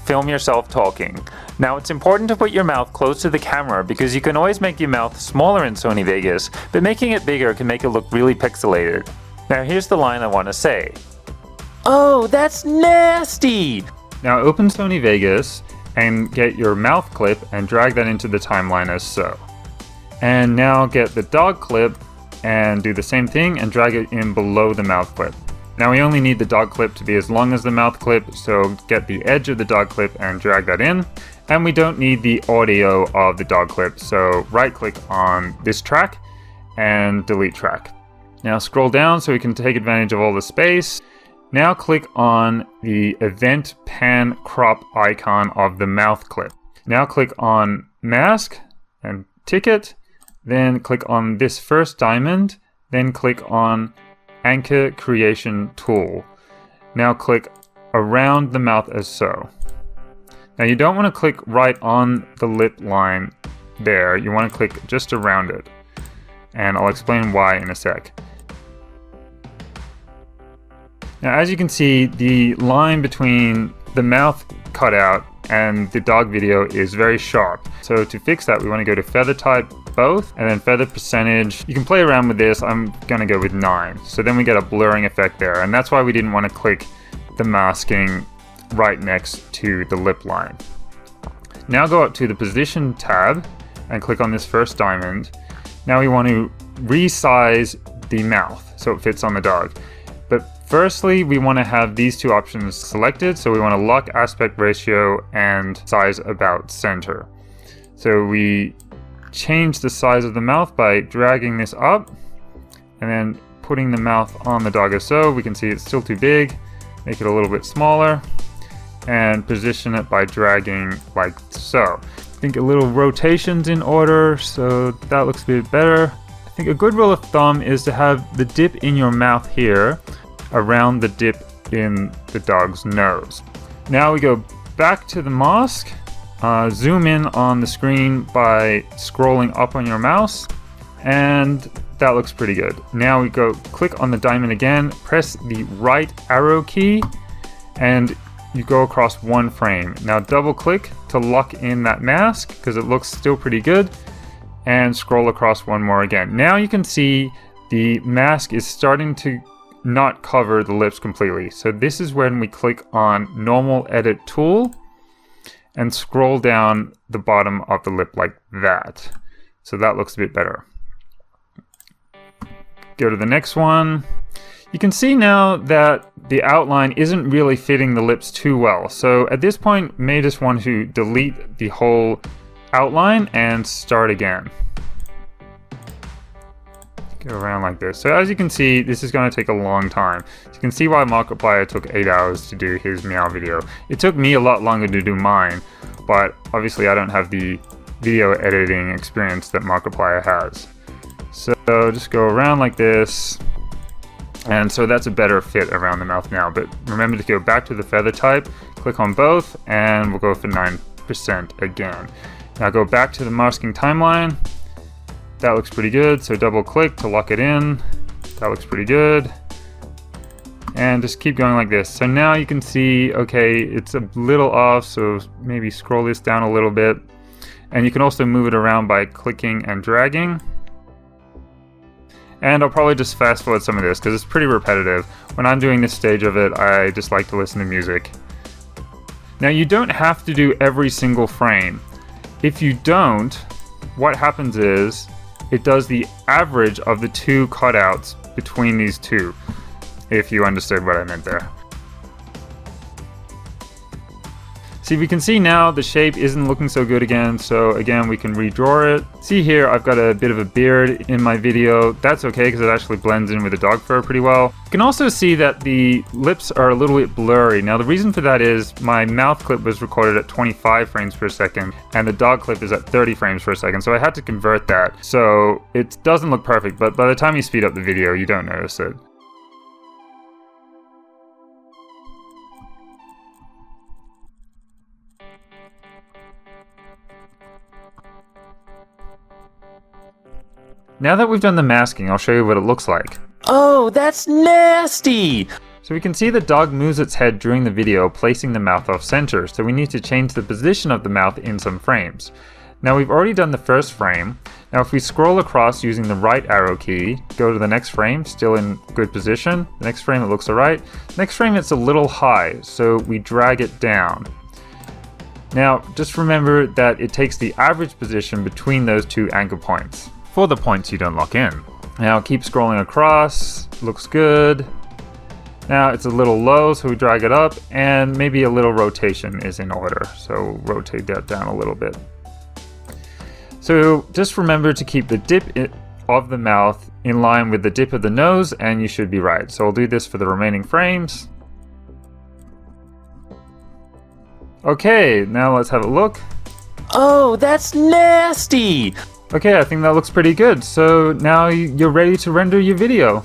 film yourself talking. Now it's important to put your mouth close to the camera because you can always make your mouth smaller in Sony Vegas, but making it bigger can make it look really pixelated. Now here's the line I want to say. Oh, that's nasty! Now open Sony Vegas and get your mouth clip and drag that into the timeline as so. And now get the dog clip and do the same thing and drag it in below the mouth clip. Now we only need the dog clip to be as long as the mouth clip, so get the edge of the dog clip and drag that in. And we don't need the audio of the dog clip, so right click on this track and delete track. Now scroll down so we can take advantage of all the space. Now click on the event pan crop icon of the mouth clip. Now click on mask and tick it, then click on this first diamond, then click on anchor creation tool. Now click around the mouth as so. Now you don't want to click right on the lip line there, you want to click just around it. And I'll explain why in a sec. Now as you can see, the line between the mouth cutout and the dog video is very sharp. So to fix that, we want to go to feather type both and then feather percentage. You can play around with this. I'm going to go with 9. So then we get a blurring effect there. And that's why we didn't want to click the masking right next to the lip line. Now go up to the position tab and click on this first diamond. Now we want to resize the mouth so it fits on the dog. But firstly, we want to have these two options selected. So we want to lock aspect ratio and size about center. So we change the size of the mouth by dragging this up and then putting the mouth on the dog as so. We can see it's still too big. Make it a little bit smaller and position it by dragging like so. I think a little rotation's in order, so that looks a bit better. I think a good rule of thumb is to have the dip in your mouth here around the dip in the dog's nose. Now we go back to the mask, zoom in on the screen by scrolling up on your mouse, and that looks pretty good. Now we go click on the diamond again, press the right arrow key, and you go across one frame. Now double click to lock in that mask because it looks still pretty good, and scroll across one more again. Now you can see the mask is starting to not cover the lips completely. So this is when we click on normal edit tool and scroll down the bottom of the lip like that. So that looks a bit better. Go to the next one. You can see now that the outline isn't really fitting the lips too well. So at this point, may just want to delete the whole outline and start again. Go around like this. So as you can see, this is going to take a long time. So you can see why Markiplier took 8 hours to do his meow video. It took me a lot longer to do mine, but obviously I don't have the video editing experience that Markiplier has. So just go around like this. And so that's a better fit around the mouth now. But remember to go back to the feather type, click on both, and we'll go for 9% again. Now go back to the masking timeline. That looks pretty good, so double click to lock it in. That looks pretty good. And just keep going like this. So now you can see, okay, it's a little off, so maybe scroll this down a little bit. And you can also move it around by clicking and dragging. And I'll probably just fast forward some of this because it's pretty repetitive. When I'm doing this stage of it, I just like to listen to music. Now you don't have to do every single frame. If you don't, what happens is, it does the average of the two cutouts between these two, if you understood what I meant there. See, we can see now the shape isn't looking so good again, so again we can redraw it. See here, I've got a bit of a beard in my video. That's okay because it actually blends in with the dog fur pretty well. You can also see that the lips are a little bit blurry. Now the reason for that is my mouth clip was recorded at 25 frames per second and the dog clip is at 30 frames per second, so I had to convert that. So it doesn't look perfect, but by the time you speed up the video, you don't notice it. Now that we've done the masking, I'll show you what it looks like. Oh, that's nasty! So we can see the dog moves its head during the video, placing the mouth off center, so we need to change the position of the mouth in some frames. Now we've already done the first frame. Now if we scroll across using the right arrow key, go to the next frame, still in good position. The next frame it looks alright. Next frame it's a little high, so we drag it down. Now just remember that it takes the average position between those two anchor points for the points you don't lock in. Now keep scrolling across, looks good. Now it's a little low, so we drag it up, and maybe a little rotation is in order, so rotate that down a little bit. So just remember to keep the dip of the mouth in line with the dip of the nose, and you should be right. So I'll do this for the remaining frames. Okay, now let's have a look. Oh, that's nasty! Okay, I think that looks pretty good. So now you're ready to render your video.